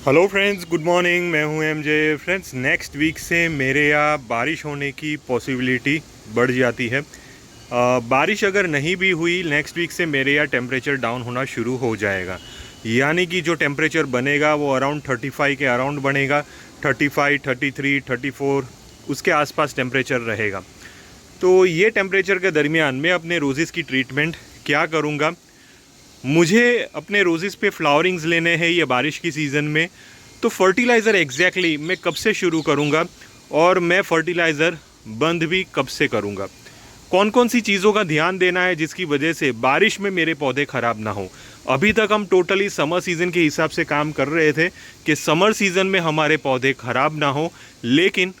Hello friends, good morning. मैं हूं MJ. Friends, next week से मेरे यहाँ बारिश होने की पॉसिबिलिटी बढ़ जाती है। बारिश अगर नहीं भी हुई नेक्स्ट वीक से मेरे यहाँ टेम्परेचर डाउन होना शुरू हो जाएगा। यानी कि जो टेम्परेचर बनेगा वो अराउंड 35 के अराउंड बनेगा। 35, 33, 34 उसके आसपास टेम्परेचर रहेगा। तो ये टेम्परेचर के दरमियान मैं अपने रोज़ेज़ की ट्रीटमेंट क्या करूँगा। मुझे अपने रोज़ेज़ पे फ्लावरिंग्स लेने हैं ये बारिश की सीज़न में। तो फर्टिलाइज़र एग्जैक्टली मैं कब से शुरू करूँगा और मैं फर्टिलाइज़र बंद भी कब से करूँगा। कौन कौन सी चीज़ों का ध्यान देना है जिसकी वजह से बारिश में मेरे पौधे ख़राब ना हो। अभी तक हम टोटली समर सीज़न के हिसाब से काम कर रहे थे कि समर सीज़न में हमारे पौधे ख़राब ना हो, लेकिन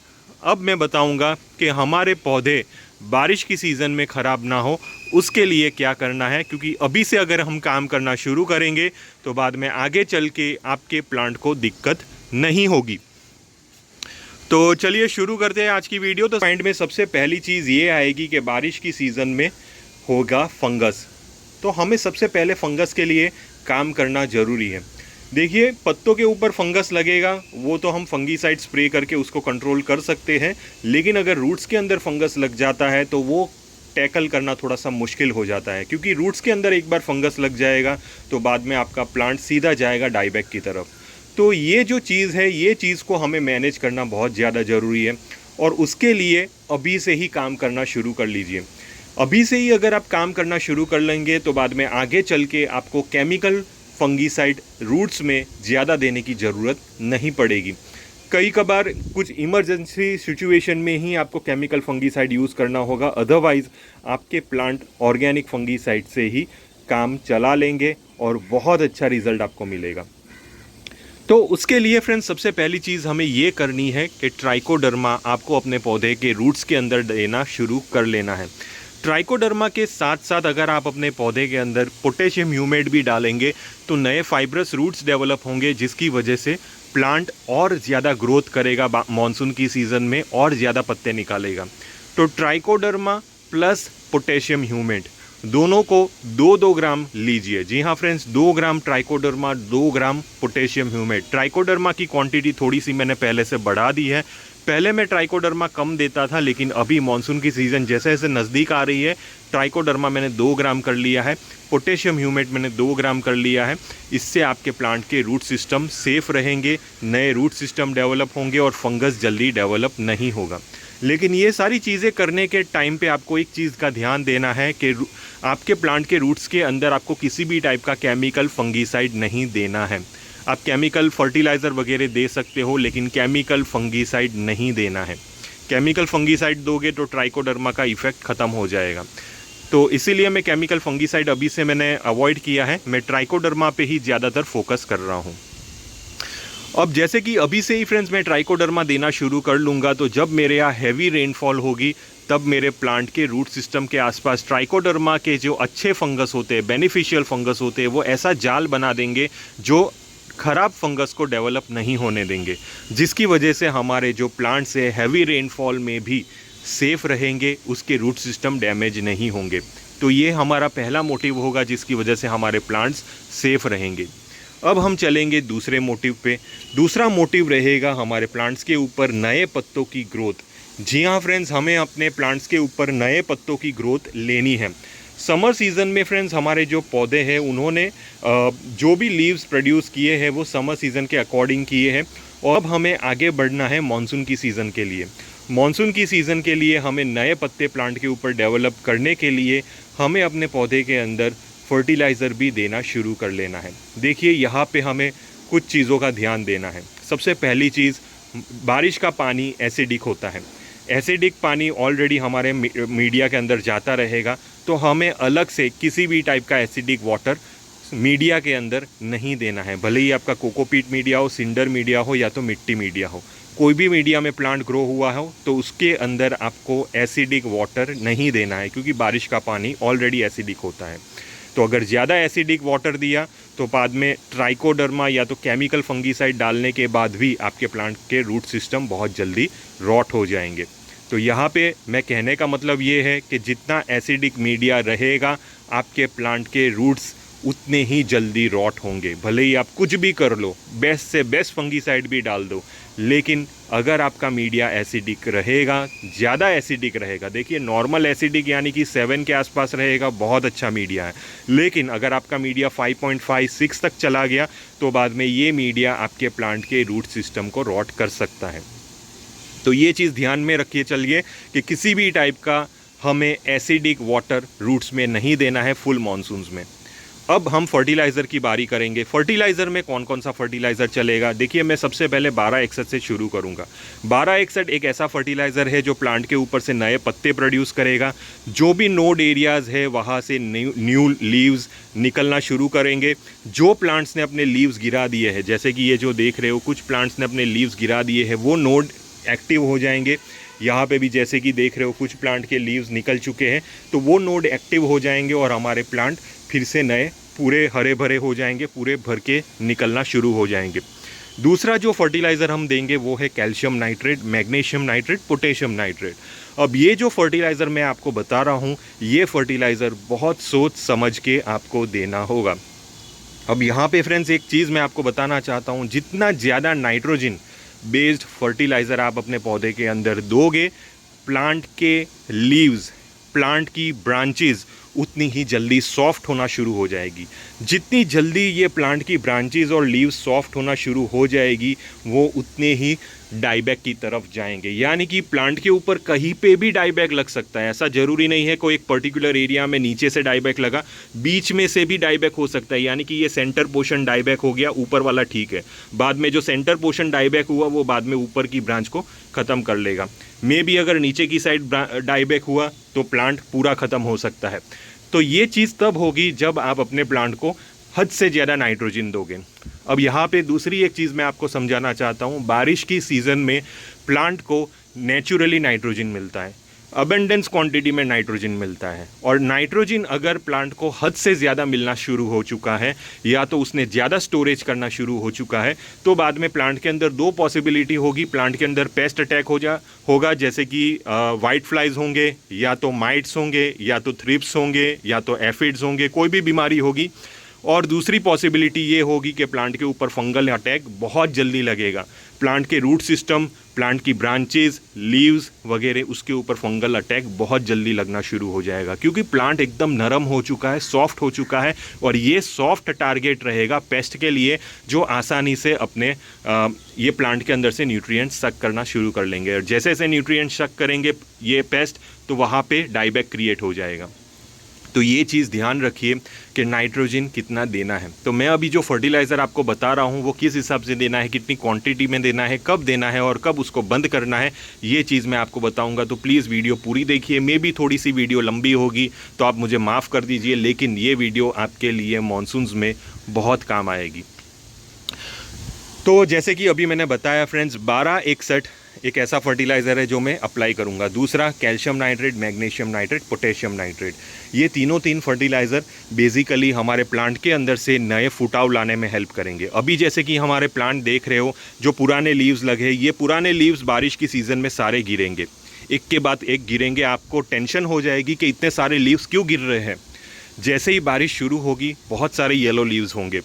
अब मैं बताऊंगा कि हमारे पौधे बारिश की सीज़न में ख़राब ना हो उसके लिए क्या करना है। क्योंकि अभी से अगर हम काम करना शुरू करेंगे तो बाद में आगे चल के आपके प्लांट को दिक्कत नहीं होगी। तो चलिए शुरू करते हैं आज की वीडियो। तो माइंड में सबसे पहली चीज़ ये आएगी कि बारिश की सीज़न में होगा फंगस। तो हमें सबसे पहले फंगस के लिए काम करना ज़रूरी है। देखिए, पत्तों के ऊपर फंगस लगेगा वो तो हम फंगीसाइड स्प्रे करके उसको कंट्रोल कर सकते हैं, लेकिन अगर रूट्स के अंदर फंगस लग जाता है तो वो टैकल करना थोड़ा सा मुश्किल हो जाता है। क्योंकि रूट्स के अंदर एक बार फंगस लग जाएगा तो बाद में आपका प्लांट सीधा जाएगा डाईबैक की तरफ। तो ये जो चीज़ है, ये चीज़ को हमें मैनेज करना बहुत ज़्यादा ज़रूरी है और उसके लिए अभी से ही काम करना शुरू कर लीजिए। अभी से ही अगर आप काम करना शुरू कर लेंगे तो बाद में आगे चल के आपको केमिकल फंगीसाइड रूट्स में ज़्यादा देने की ज़रूरत नहीं पड़ेगी। कई कबार कुछ इमरजेंसी सिचुएशन में ही आपको केमिकल फंगीसाइड यूज़ करना होगा, अदरवाइज़ आपके प्लांट ऑर्गेनिक फंगीसाइड से ही काम चला लेंगे और बहुत अच्छा रिजल्ट आपको मिलेगा। तो उसके लिए फ्रेंड्स सबसे पहली चीज़ हमें ये करनी है कि ट्राइकोडर्मा आपको अपने पौधे के रूट्स के अंदर देना शुरू कर लेना है। ट्राइकोडर्मा के साथ साथ अगर आप अपने पौधे के अंदर पोटेशियम ह्यूमेट भी डालेंगे तो नए फाइब्रस रूट्स डेवलप होंगे, जिसकी वजह से प्लांट और ज़्यादा ग्रोथ करेगा मानसून की सीज़न में और ज़्यादा पत्ते निकालेगा। तो ट्राइकोडर्मा प्लस पोटेशियम ह्यूमेट दोनों को 2-2 ग्राम लीजिए। जी हाँ friends, 2 gram trichoderma, 2 gram potassium humate. Trichoderma की क्वांटिटी थोड़ी सी मैंने पहले से बढ़ा दी है। पहले मैं ट्राइकोडर्मा कम देता था, लेकिन अभी मानसून की सीज़न जैसे जैसे नज़दीक आ रही है ट्राइकोडर्मा मैंने 2 ग्राम कर लिया है, पोटेशियम ह्यूमेट मैंने 2 ग्राम कर लिया है। इससे आपके प्लांट के रूट सिस्टम सेफ रहेंगे, नए रूट सिस्टम डेवलप होंगे और फंगस जल्दी डेवलप नहीं होगा। लेकिन ये सारी चीज़ें करने के टाइम पे आपको एक चीज़ का ध्यान देना है कि आपके प्लांट के रूट्स के अंदर आपको किसी भी टाइप का केमिकल फंगीसाइड नहीं देना है। आप केमिकल फर्टिलाइज़र वगैरह दे सकते हो, लेकिन केमिकल फंगीसाइड नहीं देना है। केमिकल फंगीसाइड दोगे तो ट्राइकोडर्मा का इफेक्ट ख़त्म हो जाएगा। तो इसीलिए मैं केमिकल फंगीसाइड अभी से मैंने अवॉइड किया है। मैं ट्राइकोडर्मा पे ही ज़्यादातर फोकस कर रहा हूँ। अब जैसे कि अभी से ही फ्रेंड्स मैं ट्राइकोडर्मा देना शुरू कर लूँगा, तो जब मेरे यहाँ हैवी रेनफॉल होगी तब मेरे प्लांट के रूट सिस्टम के आसपास ट्राइकोडर्मा के जो अच्छे फंगस होते हैं, बेनिफिशियल फंगस होते हैं, वो ऐसा जाल बना देंगे जो ख़राब फंगस को डेवलप नहीं होने देंगे, जिसकी वजह से हमारे जो प्लांट्स है हैवी रेनफॉल में भी सेफ़ रहेंगे, उसके रूट सिस्टम डैमेज नहीं होंगे। तो ये हमारा पहला मोटिव होगा जिसकी वजह से हमारे प्लांट्स सेफ़ रहेंगे। अब हम चलेंगे दूसरे मोटिव पे। दूसरा मोटिव रहेगा हमारे प्लांट्स के ऊपर नए पत्तों की ग्रोथ। जी हाँ फ्रेंड्स, हमें अपने प्लांट्स के ऊपर नए पत्तों की ग्रोथ लेनी है। समर सीज़न में फ्रेंड्स हमारे जो पौधे हैं उन्होंने जो भी लीव्स प्रोड्यूस किए हैं वो समर सीज़न के अकॉर्डिंग किए हैं। और अब हमें आगे बढ़ना है मानसून की सीज़न के लिए। मानसून की सीज़न के लिए हमें नए पत्ते प्लांट के ऊपर डेवलप करने के लिए हमें अपने पौधे के अंदर फर्टिलाइज़र भी देना शुरू कर लेना है। देखिए, यहाँ पे हमें कुछ चीज़ों का ध्यान देना है। सबसे पहली चीज़, बारिश का पानी एसिडिक होता है। एसिडिक पानी ऑलरेडी हमारे मीडिया के अंदर जाता रहेगा, तो हमें अलग से किसी भी टाइप का एसिडिक वाटर मीडिया के अंदर नहीं देना है। भले ही आपका कोकोपीट मीडिया हो, सिंडर मीडिया हो या तो मिट्टी मीडिया हो, कोई भी मीडिया में प्लांट ग्रो हुआ हो तो उसके अंदर आपको एसिडिक वाटर नहीं देना है, क्योंकि बारिश का पानी ऑलरेडी एसिडिक होता है। तो अगर ज़्यादा एसिडिक वाटर दिया तो बाद में ट्राइकोडर्मा या तो केमिकल फंगीसाइड डालने के बाद भी आपके प्लांट के रूट सिस्टम बहुत जल्दी रॉट हो जाएंगे। तो यहाँ पे मैं कहने का मतलब ये है कि जितना एसिडिक मीडिया रहेगा आपके प्लांट के रूट्स उतने ही जल्दी रॉट होंगे। भले ही आप कुछ भी कर लो, बेस्ट से बेस्ट फंगीसाइड भी डाल दो, लेकिन अगर आपका मीडिया एसिडिक रहेगा, ज़्यादा एसिडिक रहेगा, देखिए नॉर्मल एसिडिक यानी कि 7 के आसपास रहेगा, बहुत अच्छा मीडिया है। लेकिन अगर आपका मीडिया 5.5 6 तक चला गया तो बाद में ये मीडिया आपके प्लांट के रूट सिस्टम को रॉट कर सकता है। तो ये चीज़ ध्यान में रखिए चलिए कि किसी भी टाइप का हमें एसिडिक वाटर रूट्स में नहीं देना है फुल मॉनसून्स में। अब हम फर्टिलाइज़र की बारी करेंगे। फर्टिलाइज़र में कौन कौन सा फर्टिलाइज़र चलेगा, देखिए मैं सबसे पहले 1261 से शुरू करूंगा। 1261 एक ऐसा फर्टिलाइज़र है जो प्लांट के ऊपर से नए पत्ते प्रोड्यूस करेगा। जो भी नोड एरियाज़ है वहाँ से न्यू लीव्स निकलना शुरू करेंगे। जो प्लांट्स ने अपने लीव्स गिरा दिए हैं, जैसे कि ये जो देख रहे हो कुछ प्लांट्स ने अपने लीव्स गिरा दिए हैं, वो नोड एक्टिव हो जाएंगे। यहाँ पे भी जैसे कि देख रहे हो कुछ प्लांट के लीव्स निकल चुके हैं, तो वो नोड एक्टिव हो जाएंगे और हमारे प्लांट फिर से नए पूरे हरे भरे हो जाएंगे, पूरे भर के निकलना शुरू हो जाएंगे। दूसरा जो फर्टिलाइज़र हम देंगे वो है calcium nitrate, magnesium nitrate, potassium nitrate. अब ये जो फर्टिलाइज़र मैं आपको बता रहा हूँ, ये फर्टिलाइज़र बहुत सोच समझ के आपको देना होगा। अब यहाँ पे फ्रेंड्स एक चीज़ मैं आपको बताना चाहता हूँ, जितना ज़्यादा नाइट्रोजन बेस्ड फर्टिलाइज़र आप अपने पौधे के अंदर दोगे, प्लांट के लीव्स, प्लांट की ब्रांचेस उतनी ही जल्दी सॉफ्ट होना शुरू हो जाएगी। जितनी जल्दी ये प्लांट की ब्रांचेस और लीव्स सॉफ्ट होना शुरू हो जाएगी, वो उतने ही डाईबैक की तरफ जाएंगे। यानी कि प्लांट के ऊपर कहीं पे भी डाईबैक लग सकता है, ऐसा ज़रूरी नहीं है कोई एक पर्टिकुलर एरिया में नीचे से डाईबैक लगा, बीच में से भी डाईबैक हो सकता है। यानी कि ये सेंटर पोर्शन डाईबैक हो गया, ऊपर वाला ठीक है, बाद में जो सेंटर पोर्शन डाईबैक हुआ वो बाद में ऊपर की ब्रांच को ख़त्म कर लेगा। मे भी अगर नीचे की साइड डाईबैक हुआ तो प्लांट पूरा ख़त्म हो सकता है। तो ये चीज़ तब होगी जब आप अपने प्लांट को हद से ज़्यादा नाइट्रोजन दोगे। अब यहाँ पे दूसरी एक चीज़ मैं आपको समझाना चाहता हूँ, बारिश की सीज़न में प्लांट को नेचुरली नाइट्रोजन मिलता है, अबेंडेंस क्वांटिटी में नाइट्रोजन मिलता है। और नाइट्रोजन अगर प्लांट को हद से ज़्यादा मिलना शुरू हो चुका है या तो उसने ज़्यादा स्टोरेज करना शुरू हो चुका है, तो बाद में प्लांट के अंदर दो पॉसिबिलिटी होगी। प्लांट के अंदर पेस्ट अटैक होगा, जैसे कि वाइट फ्लाइज होंगे, या तो माइट्स होंगे, या तो थ्रिप्स होंगे, या तो एफिड्स होंगे, कोई भी बीमारी होगी। और दूसरी पॉसिबिलिटी ये होगी कि प्लांट के ऊपर फंगल अटैक बहुत जल्दी लगेगा। प्लांट के रूट सिस्टम, प्लांट की ब्रांचेस, लीव्स वगैरह, उसके ऊपर फंगल अटैक बहुत जल्दी लगना शुरू हो जाएगा, क्योंकि प्लांट एकदम नरम हो चुका है, सॉफ्ट हो चुका है। और ये सॉफ्ट टारगेट रहेगा पेस्ट के लिए, जो आसानी से अपने ये प्लांट के अंदर से न्यूट्रिएंट्स सक करना शुरू कर लेंगे। और जैसे जैसे न्यूट्रिएंट्स सक करेंगे ये पेस्ट, तो वहाँ पे डाईबैक क्रिएट हो जाएगा। तो ये चीज़ ध्यान रखिए कि नाइट्रोजन कितना देना है। तो मैं अभी जो फर्टिलाइज़र आपको बता रहा हूँ वो किस हिसाब से देना है, कितनी क्वांटिटी में देना है, कब देना है और कब उसको बंद करना है, ये चीज़ मैं आपको बताऊँगा। तो प्लीज़ वीडियो पूरी देखिए। मे भी थोड़ी सी वीडियो लंबी होगी तो आप मुझे माफ़ कर दीजिए, लेकिन ये वीडियो आपके लिए मॉनसून्स में बहुत काम आएगी। तो जैसे कि अभी मैंने बताया फ्रेंड्स, 1261 एक ऐसा फर्टिलाइज़र है जो मैं अप्लाई करूंगा। दूसरा calcium nitrate, magnesium nitrate, potassium nitrate, ये तीन फर्टिलाइज़र बेसिकली हमारे प्लांट के अंदर से नए फुटाव लाने में हेल्प करेंगे। अभी जैसे कि हमारे प्लांट देख रहे हो, जो पुराने लीव्स लगे, ये पुराने लीव्स बारिश की सीज़न में सारे गिरेंगे, एक के बाद एक गिरेंगे। आपको टेंशन हो जाएगी कि इतने सारे लीव्स क्यों गिर रहे हैं। जैसे ही बारिश शुरू होगी बहुत सारे येलो लीव्स होंगे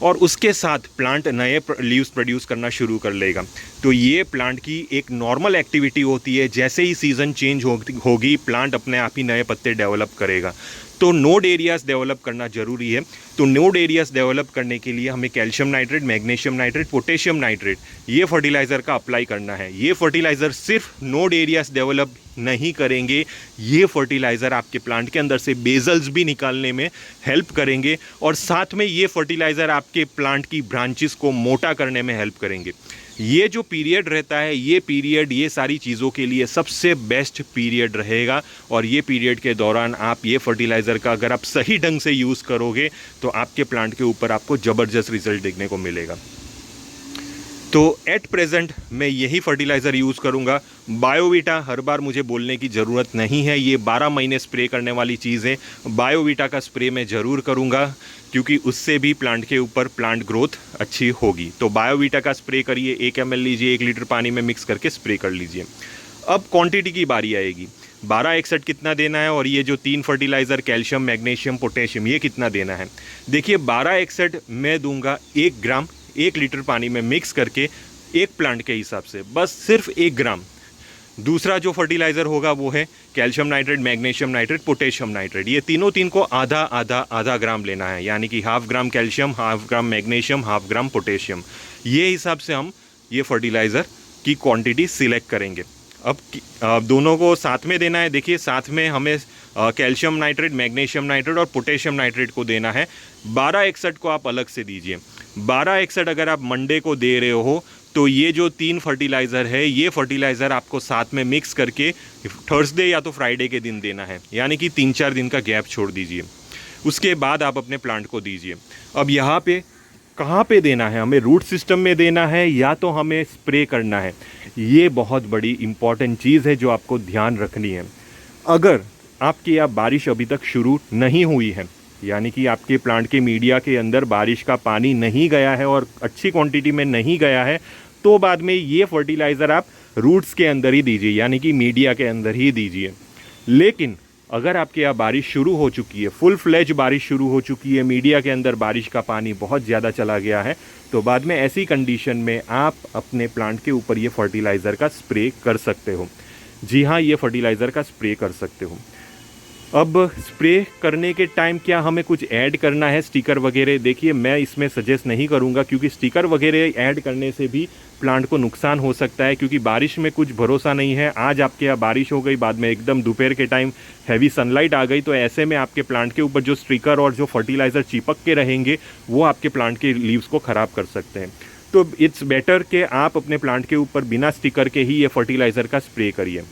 और उसके साथ प्लांट नए लीव्स प्रोड्यूस करना शुरू कर लेगा। तो ये प्लांट की एक नॉर्मल एक्टिविटी होती है। जैसे ही सीज़न चेंज होगी प्लांट अपने आप ही नए पत्ते डेवलप करेगा। तो नोड एरियाज़ डेवलप करना ज़रूरी है। तो नोड एरियाज़ डेवलप करने के लिए हमें calcium nitrate, magnesium nitrate, potassium nitrate, ये फर्टिलाइज़र का अप्लाई करना है। ये फर्टिलाइज़र सिर्फ नोड एरियाज़ डेवलप नहीं करेंगे, ये फर्टिलाइज़र आपके प्लांट के अंदर से बेजल्स भी निकालने में हेल्प करेंगे और साथ में ये फर्टिलाइज़र आपके प्लांट की ब्रांचेस को मोटा करने में हेल्प करेंगे। ये जो पीरियड रहता है, ये पीरियड ये सारी चीज़ों के लिए सबसे बेस्ट पीरियड रहेगा। और ये पीरियड के दौरान आप ये फर्टिलाइज़र का अगर आप सही ढंग से यूज़ करोगे तो आपके प्लांट के ऊपर आपको ज़बरदस्त रिजल्ट देखने को मिलेगा। तो एट प्रेजेंट मैं यही फर्टिलाइज़र यूज़ करूँगा। बायोवीटा हर बार मुझे बोलने की ज़रूरत नहीं है, ये 12 महीने स्प्रे करने वाली चीज़ है। बायोवीटा का स्प्रे मैं ज़रूर करूँगा क्योंकि उससे भी प्लांट के ऊपर प्लांट ग्रोथ अच्छी होगी। तो बायोवीटा का स्प्रे करिए, 1 ml लीजिए, 1 लीटर पानी में मिक्स करके स्प्रे कर लीजिए। अब क्वांटिटी की बारी आएगी। 1261 कितना देना है और ये जो 3 फर्टिलाइज़र कैल्शियम मैग्नीशियम पोटेशियम ये कितना देना है। देखिए 1261 मैं दूंगा 1 ग्राम 1 लीटर पानी में मिक्स करके एक प्लांट के हिसाब से, बस सिर्फ 1 ग्राम। दूसरा जो फर्टिलाइज़र होगा वो है calcium nitrate, magnesium nitrate, potassium nitrate. ये तीन को आधा आधा आधा ग्राम लेना है, यानी कि हाफ ग्राम कैल्शियम, हाफ ग्राम मैग्नीशियम, हाफ ग्राम पोटेशियम। ये हिसाब से हम ये फर्टिलाइज़र की क्वांटिटी सिलेक्ट करेंगे। अब दोनों को साथ में देना है। देखिए साथ में हमें कैल्शियम नाइट्रेट, मैग्नीशियम नाइट्रेट और पोटेशियम नाइट्रेट को देना है। 1261 को आप अलग से दीजिए। 1261 अगर आप मंडे को दे रहे हो तो ये जो 3 फर्टिलाइज़र है ये फर्टिलाइज़र आपको साथ में मिक्स करके थर्सडे या तो फ्राइडे के दिन देना है, यानी कि 3-4 दिन का गैप छोड़ दीजिए। उसके बाद आप अपने प्लांट को दीजिए। अब यहाँ पे कहाँ पे देना है, हमें रूट सिस्टम में देना है या तो हमें स्प्रे करना है, ये बहुत बड़ी इम्पॉर्टेंट चीज़ है जो आपको ध्यान रखनी है। अगर आपके यहाँ बारिश अभी तक शुरू नहीं हुई है, यानी कि आपके प्लांट के मीडिया के अंदर बारिश का पानी नहीं गया है और अच्छी क्वांटिटी में नहीं गया है, तो बाद में ये फर्टिलाइज़र आप रूट्स के अंदर ही दीजिए, यानी कि मीडिया के अंदर ही दीजिए। लेकिन अगर आपके यहाँ बारिश शुरू हो चुकी है, फुल फ्लेज बारिश शुरू हो चुकी है, मीडिया के अंदर बारिश का पानी बहुत ज़्यादा चला गया है, तो बाद में ऐसी कंडीशन में आप अपने प्लांट के ऊपर ये फर्टिलाइज़र का स्प्रे कर सकते हो। जी हाँ, ये फर्टिलाइज़र का स्प्रे कर सकते हो। अब स्प्रे करने के टाइम क्या हमें कुछ ऐड करना है, स्टिकर वगैरह? देखिए मैं इसमें सजेस्ट नहीं करूंगा, क्योंकि स्टिकर वगैरह ऐड करने से भी प्लांट को नुकसान हो सकता है, क्योंकि बारिश में कुछ भरोसा नहीं है। आज आपके यहाँ बारिश हो गई, बाद में एकदम दोपहर के टाइम हैवी सनलाइट आ गई, तो ऐसे में आपके प्लांट के ऊपर जो स्टिकर और जो फर्टिलाइज़र चिपक के रहेंगे वो आपके प्लांट के लीव्स को ख़राब कर सकते हैं। तो इट्स बेटर कि आप अपने प्लांट के ऊपर बिना स्टिकर के ही ये फर्टिलाइज़र का स्प्रे करिए।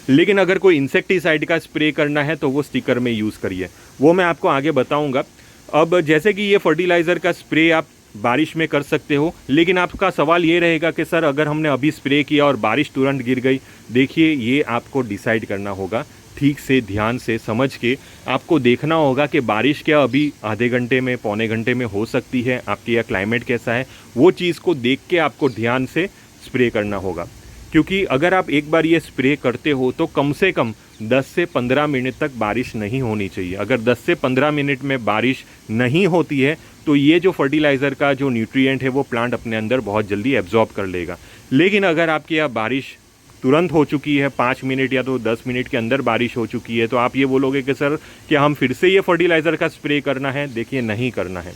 लेकिन अगर कोई इंसेक्टिसाइड का स्प्रे करना है तो वो स्टिकर में यूज़ करिए, वो मैं आपको आगे बताऊंगा। अब जैसे कि ये फर्टिलाइज़र का स्प्रे आप बारिश में कर सकते हो, लेकिन आपका सवाल ये रहेगा कि सर अगर हमने अभी स्प्रे किया और बारिश तुरंत गिर गई। देखिए ये आपको डिसाइड करना होगा, ठीक से ध्यान से समझ के आपको देखना होगा कि बारिश क्या अभी आधे घंटे में, पौने घंटे में हो सकती है, आपके यहाँ क्लाइमेट कैसा है, वो चीज़ को देख के आपको ध्यान से स्प्रे करना होगा। क्योंकि अगर आप एक बार ये स्प्रे करते हो तो कम से कम 10 से 15 मिनट तक बारिश नहीं होनी चाहिए। अगर 10 से 15 मिनट में बारिश नहीं होती है तो ये जो फर्टिलाइज़र का जो न्यूट्रिएंट है वो प्लांट अपने अंदर बहुत जल्दी एब्जॉर्ब कर लेगा। लेकिन अगर आपके यहाँ बारिश तुरंत हो चुकी है, 5 मिनट या तो 10 मिनट के अंदर बारिश हो चुकी है, तो आप ये बोलोगे कि सर क्या हम फिर से ये फर्टिलाइज़र का स्प्रे करना है? देखिए नहीं करना है,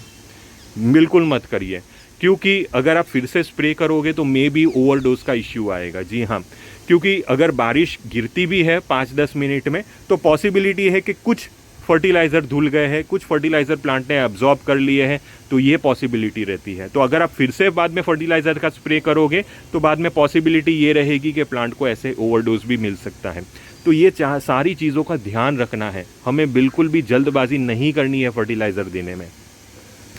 बिल्कुल मत करिए, क्योंकि अगर आप फिर से स्प्रे करोगे तो मे बी ओवरडोज का इश्यू आएगा। जी हाँ, क्योंकि अगर बारिश गिरती भी है 5-10 मिनट में तो पॉसिबिलिटी है कि कुछ फर्टिलाइज़र धुल गए हैं, कुछ फर्टिलाइज़र प्लांट ने एब्जॉर्ब कर लिए हैं, तो ये पॉसिबिलिटी रहती है। तो अगर आप फिर से बाद में फर्टिलाइज़र का स्प्रे करोगे तो बाद में पॉसिबिलिटी ये रहेगी कि प्लांट को ऐसे ओवरडोज भी मिल सकता है। तो ये सारी चीज़ों का ध्यान रखना है, हमें बिल्कुल भी जल्दबाजी नहीं करनी है फर्टिलाइज़र देने में।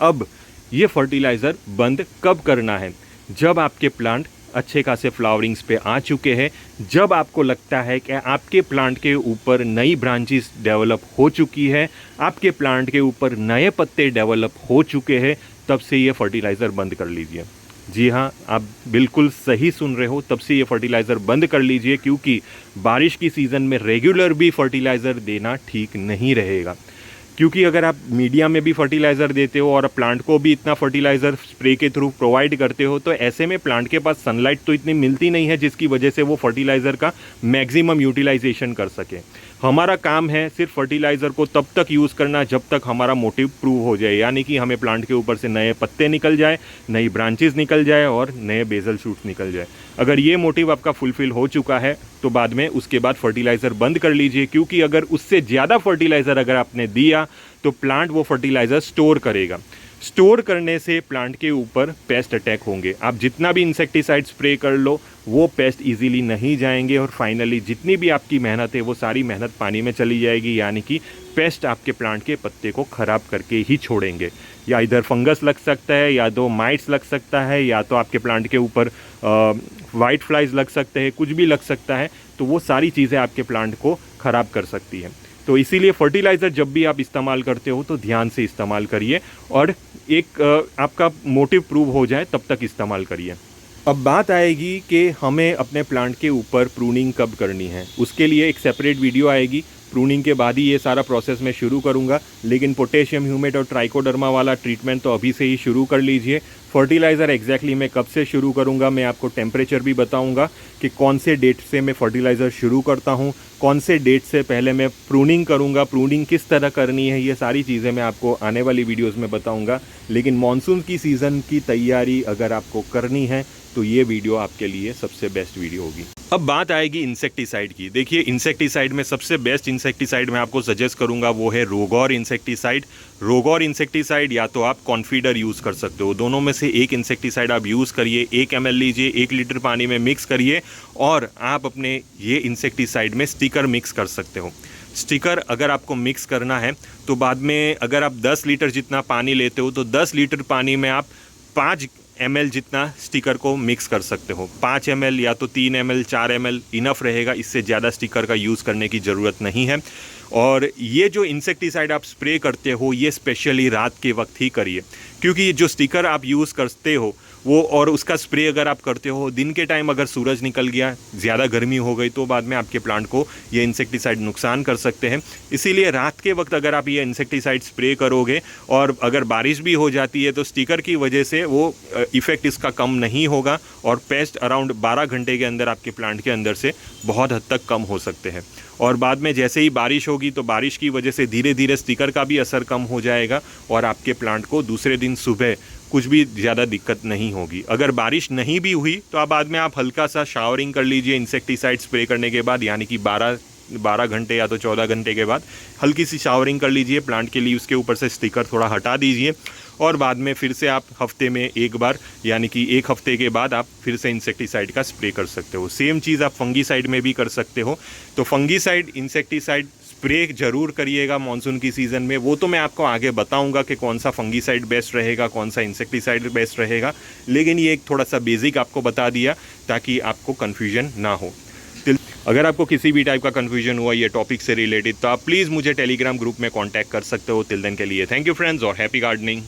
अब ये फर्टिलाइज़र बंद कब करना है? जब आपके प्लांट अच्छे खासे फ्लावरिंग्स पे आ चुके हैं, जब आपको लगता है कि आपके प्लांट के ऊपर नई ब्रांचेस डेवलप हो चुकी है, आपके प्लांट के ऊपर नए पत्ते डेवलप हो चुके हैं, तब से ये फर्टिलाइज़र बंद कर लीजिए। जी हाँ, आप बिल्कुल सही सुन रहे हो, तब से ये फर्टिलाइज़र बंद कर लीजिए, क्योंकि बारिश की सीज़न में रेगुलर भी फर्टिलाइज़र देना ठीक नहीं रहेगा। क्योंकि अगर आप मीडिया में भी फर्टिलाइज़र देते हो और प्लांट को भी इतना फर्टिलाइज़र स्प्रे के थ्रू प्रोवाइड करते हो, तो ऐसे में प्लांट के पास सनलाइट तो इतनी मिलती नहीं है जिसकी वजह से वो फर्टिलाइज़र का मैक्सिमम यूटिलाइजेशन कर सके। हमारा काम है सिर्फ फर्टिलाइज़र को तब तक यूज़ करना जब तक हमारा मोटिव प्रूव हो जाए, यानी कि हमें प्लांट के ऊपर से नए पत्ते निकल जाए, नई ब्रांचेस निकल जाए और नए बेसल शूट्स निकल जाए। अगर ये मोटिव आपका फुलफिल हो चुका है तो बाद में उसके बाद फर्टिलाइज़र बंद कर लीजिए, क्योंकि अगर उससे ज़्यादा फर्टिलाइज़र अगर आपने दिया तो प्लांट वो फर्टिलाइज़र स्टोर करेगा। स्टोर करने से प्लांट के ऊपर पेस्ट अटैक होंगे। आप जितना भी इंसेक्टिसाइड स्प्रे कर लो वो पेस्ट इजीली नहीं जाएंगे और फाइनली जितनी भी आपकी मेहनत है वो सारी मेहनत पानी में चली जाएगी, यानी कि पेस्ट आपके प्लांट के पत्ते को ख़राब करके ही छोड़ेंगे। या इधर फंगस लग सकता है, या तो माइट्स लग सकता है, या तो आपके प्लांट के ऊपर वाइट फ्लाइज लग सकते हैं, कुछ भी लग सकता है। तो वो सारी चीज़ें आपके प्लांट को ख़राब कर सकती हैं। तो इसीलिए फर्टिलाइज़र जब भी आप इस्तेमाल करते हो तो ध्यान से इस्तेमाल करिए और एक आपका मोटिव प्रूव हो जाए तब तक इस्तेमाल करिए। अब बात आएगी कि हमें अपने प्लांट के ऊपर प्रूनिंग कब करनी है। उसके लिए एक सेपरेट वीडियो आएगी। प्रूनिंग के बाद ही ये सारा प्रोसेस मैं शुरू करूँगा, लेकिन पोटेशियम ह्यूमेट और ट्राइकोडर्मा वाला ट्रीटमेंट तो अभी से ही शुरू कर लीजिए। फर्टिलाइज़र एग्जैक्टली मैं कब से शुरू करूँगा, मैं आपको टेम्परेचर भी बताऊँगा कि कौन से डेट से मैं फर्टिलाइज़र शुरू करता हूँ, कौन से डेट से पहले मैं प्रूनिंग करूँगा, प्रूनिंग किस तरह करनी है, ये सारी चीज़ें मैं आपको आने वाली वीडियोज़ में बताऊँगा। लेकिन मानसून की सीज़न की तैयारी अगर आपको करनी है तो ये वीडियो आपके लिए सबसे बेस्ट वीडियो होगी। अब बात आएगी इंसेक्टिसाइड की। देखिए, इंसेक्टिसाइड में सबसे बेस्ट इंसेक्टिसाइड मैं आपको सजेस्ट करूंगा वो है रोगौर इंसेक्टिसाइड। रोगौर इंसेक्टिसाइड या तो आप कॉन्फीडर यूज़ कर सकते हो, दोनों में से एक इंसेक्टिसाइड आप यूज़ करिए। 1 ml लीजिए, 1 लीटर पानी में मिक्स करिए और आप अपने ये इंसेक्टिसाइड में स्टिकर मिक्स कर सकते हो। स्टिकर अगर आपको मिक्स करना है तो बाद में अगर आप 10 लीटर जितना पानी लेते हो तो 10 लीटर पानी में आप 5 ml जितना स्टिकर को मिक्स कर सकते हो। 5 ml या तो 3 ml 4 ml इनफ रहेगा, इससे ज़्यादा स्टिकर का यूज़ करने की ज़रूरत नहीं है। और ये जो इंसेक्टिसाइड आप स्प्रे करते हो ये स्पेशली रात के वक्त ही करिए, क्योंकि जो स्टिकर आप यूज़ करते हो वो और उसका स्प्रे अगर आप करते हो दिन के टाइम, अगर सूरज निकल गया, ज़्यादा गर्मी हो गई तो बाद में आपके प्लांट को ये इंसेक्टिसाइड नुकसान कर सकते हैं। इसीलिए रात के वक्त अगर आप ये इंसेक्टिसाइड स्प्रे करोगे और अगर बारिश भी हो जाती है तो स्टिकर की वजह से वो इफ़ेक्ट इसका कम नहीं होगा और पेस्ट अराउंड 12 घंटे के अंदर आपके प्लांट के अंदर से बहुत हद तक कम हो सकते हैं। और बाद में जैसे ही बारिश होगी तो बारिश की वजह से धीरे धीरे स्टिकर का भी असर कम हो जाएगा और आपके प्लांट को दूसरे दिन सुबह कुछ भी ज़्यादा दिक्कत नहीं होगी। अगर बारिश नहीं भी हुई तो आप बाद में आप हल्का सा शावरिंग कर लीजिए इंसेक्टिसाइड स्प्रे करने के बाद, यानी कि 12 घंटे या तो 14 घंटे के बाद हल्की सी शावरिंग कर लीजिए प्लांट के लिए, उसके ऊपर से स्टिकर थोड़ा हटा दीजिए और बाद में फिर से आप हफ्ते में एक बार, यानी कि 1 हफ्ते के बाद आप फिर से इंसेक्टिसाइड का स्प्रे कर सकते हो। सेम चीज़ आप फंगीसाइड में भी कर सकते हो। तो फंगीसाइड इंसेक्टिसाइड स्प्रे जरूर करिएगा मानसून की सीज़न में। वो तो मैं आपको आगे बताऊंगा कि कौन सा फंगीसाइड बेस्ट रहेगा, कौन सा इंसेक्टिसाइड बेस्ट रहेगा, लेकिन ये एक थोड़ा सा बेसिक आपको बता दिया ताकि आपको कन्फ्यूजन ना हो। अगर आपको किसी भी टाइप का कन्फ्यूजन हुआ ये टॉपिक से रिलेटेड तो आप प्लीज़ मुझे टेलीग्राम ग्रुप में कांटेक्ट कर सकते हो। टिल देन के लिए थैंक यू फ्रेंड्स और हैप्पी गार्डनिंग।